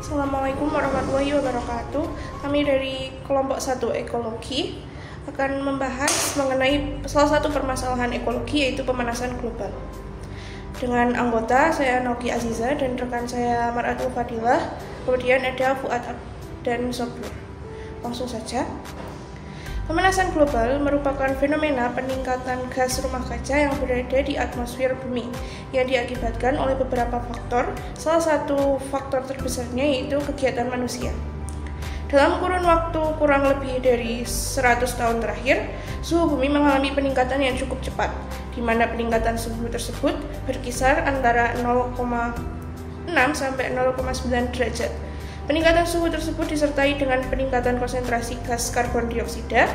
Assalamualaikum warahmatullahi wabarakatuh. Kami dari kelompok 1 ekologi akan membahas mengenai salah satu permasalahan ekologi, yaitu pemanasan global. Dengan anggota saya Noki Aziza dan rekan saya Maratul Fadilah, kemudian ada Fuad dan Sobur. Langsung saja. Pemanasan global merupakan fenomena peningkatan gas rumah kaca yang berada di atmosfer bumi yang diakibatkan oleh beberapa faktor. Salah satu faktor terbesarnya yaitu kegiatan manusia. Dalam kurun waktu kurang lebih dari 100 tahun terakhir, suhu bumi mengalami peningkatan yang cukup cepat, di mana peningkatan suhu tersebut berkisar antara 0,6 sampai 0,9 derajat. Peningkatan suhu tersebut disertai dengan peningkatan konsentrasi gas karbon dioksida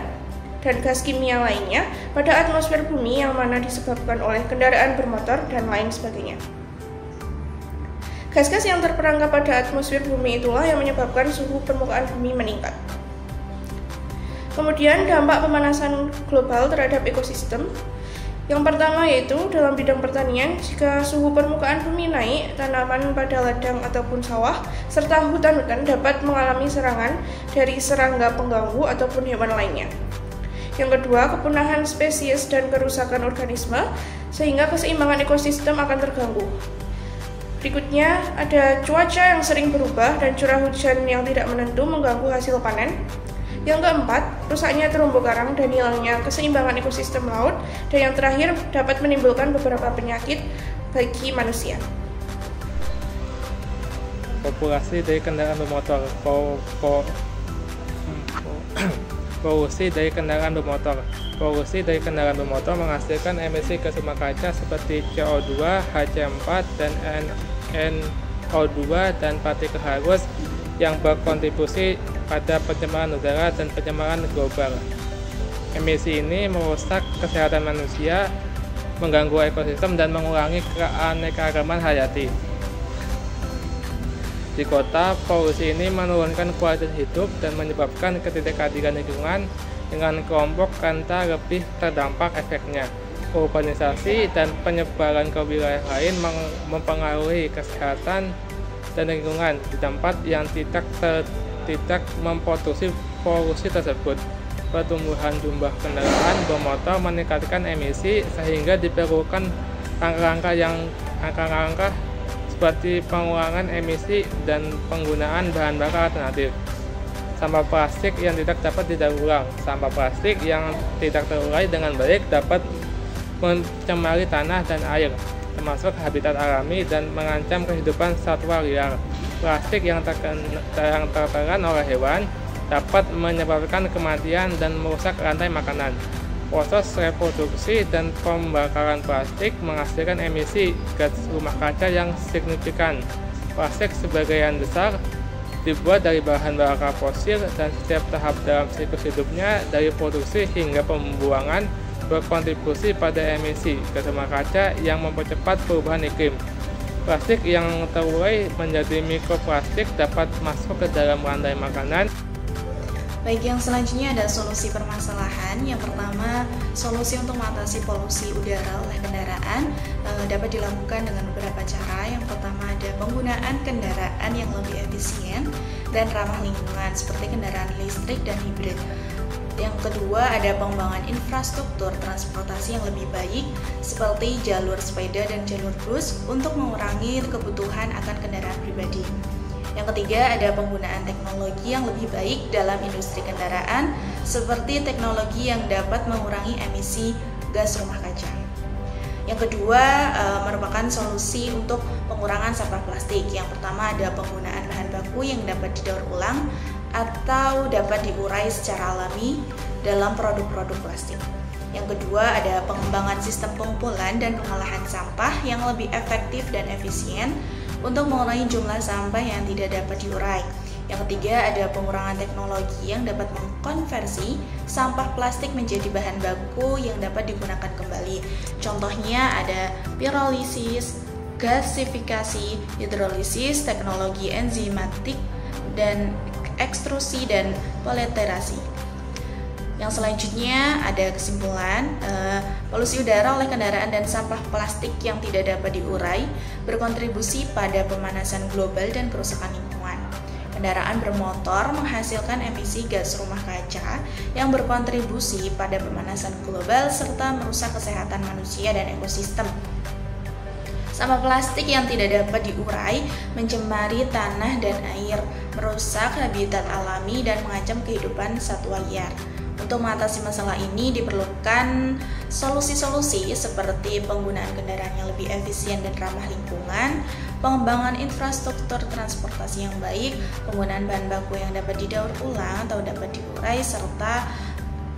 dan gas kimia lainnya pada atmosfer bumi yang mana disebabkan oleh kendaraan bermotor dan lain sebagainya. Gas-gas yang terperangkap pada atmosfer bumi itulah yang menyebabkan suhu permukaan bumi meningkat. Kemudian dampak pemanasan global terhadap ekosistem. Yang pertama yaitu dalam bidang pertanian, jika suhu permukaan bumi naik, tanaman pada ladang ataupun sawah, serta hutan-hutan dapat mengalami serangan dari serangga pengganggu ataupun hewan lainnya. Yang kedua, kepunahan spesies dan kerusakan organisme, sehingga keseimbangan ekosistem akan terganggu. Berikutnya, ada cuaca yang sering berubah dan curah hujan yang tidak menentu mengganggu hasil panen. Yang keempat, rusaknya terumbu karang dan hilangnya keseimbangan ekosistem laut. Dan yang terakhir, dapat menimbulkan beberapa penyakit bagi manusia. Populasi dari kendaraan bermotor. Polusi dari kendaraan bermotor. Polusi dari kendaraan bermotor menghasilkan emisi gas rumah kaca seperti CO2, HC4, dan NO2 dan partikel halus yang berkontribusi pada pencemaran udara dan pencemaran global. Emisi ini merusak kesehatan manusia, mengganggu ekosistem, dan mengurangi keanekaragaman hayati. Di kota, polusi ini menurunkan kualitas hidup dan menyebabkan ketidakadilan lingkungan dengan kelompok rentan lebih terdampak efeknya. Urbanisasi dan penyebaran ke wilayah lain mempengaruhi kesehatan dan lingkungan di tempat yang tidak memproduksi polusi tersebut. Pertumbuhan jumlah kendaraan bermotor meningkatkan emisi sehingga diperlukan langkah-langkah seperti pengurangan emisi dan penggunaan bahan bakar alternatif. Sampah plastik yang tidak dapat didaur ulang. Sampah plastik yang tidak terurai dengan baik dapat mencemari tanah dan air, termasuk habitat alami, dan mengancam kehidupan satwa liar. Plastik yang tertelan oleh hewan dapat menyebabkan kematian dan merusak rantai makanan. Proses reproduksi dan pembakaran plastik menghasilkan emisi gas rumah kaca yang signifikan. Plastik sebagian besar dibuat dari bahan bakar fosil dan setiap tahap dalam siklus hidupnya, dari produksi hingga pembuangan, berkontribusi pada emisi gas rumah kaca yang mempercepat perubahan iklim. Plastik yang terurai menjadi mikroplastik dapat masuk ke dalam rantai makanan. Baik, yang selanjutnya ada solusi permasalahan. Yang pertama, solusi untuk mengatasi polusi udara oleh kendaraan dapat dilakukan dengan beberapa cara. Yang pertama ada penggunaan kendaraan yang lebih efisien dan ramah lingkungan seperti kendaraan listrik dan hibrid. Yang kedua ada pengembangan infrastruktur transportasi yang lebih baik seperti jalur sepeda dan jalur bus untuk mengurangi kebutuhan akan kendaraan pribadi. Yang ketiga ada penggunaan teknologi yang lebih baik dalam industri kendaraan seperti teknologi yang dapat mengurangi emisi gas rumah kaca. Yang kedua merupakan solusi untuk pengurangan sampah plastik. Yang pertama ada penggunaan bahan baku yang dapat didaur ulang atau dapat diurai secara alami dalam produk-produk plastik. Yang kedua ada pengembangan sistem pengumpulan dan pengolahan sampah yang lebih efektif dan efisien untuk mengurangi jumlah sampah yang tidak dapat diurai. Yang ketiga ada pengurangan teknologi yang dapat mengkonversi sampah plastik menjadi bahan baku yang dapat digunakan kembali. Contohnya ada pirolisis, gasifikasi, hidrolisis, teknologi enzimatik, dan ekstrusi dan poleterasi. Yang selanjutnya ada kesimpulan, polusi udara oleh kendaraan dan sampah plastik yang tidak dapat diurai berkontribusi pada pemanasan global dan kerusakan lingkungan. Kendaraan bermotor menghasilkan emisi gas rumah kaca yang berkontribusi pada pemanasan global serta merusak kesehatan manusia dan ekosistem. Sampah plastik yang tidak dapat diurai mencemari tanah dan air, merusak habitat alami dan mengancam kehidupan satwa liar. Untuk mengatasi masalah ini diperlukan solusi-solusi seperti penggunaan kendaraan yang lebih efisien dan ramah lingkungan, pengembangan infrastruktur transportasi yang baik, penggunaan bahan baku yang dapat didaur ulang atau dapat diurai serta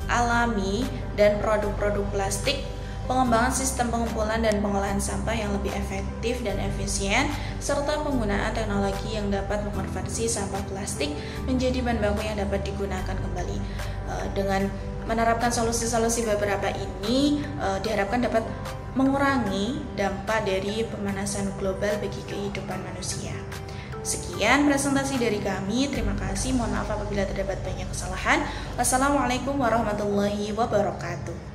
alami dan produk-produk plastik, pengembangan sistem pengumpulan dan pengolahan sampah yang lebih efektif dan efisien, serta penggunaan teknologi yang dapat mengonversi sampah plastik menjadi bahan baku yang dapat digunakan kembali. Dengan menerapkan solusi-solusi beberapa ini, diharapkan dapat mengurangi dampak dari pemanasan global bagi kehidupan manusia. Sekian presentasi dari kami. Terima kasih. Mohon maaf apabila terdapat banyak kesalahan. Wassalamualaikum warahmatullahi wabarakatuh.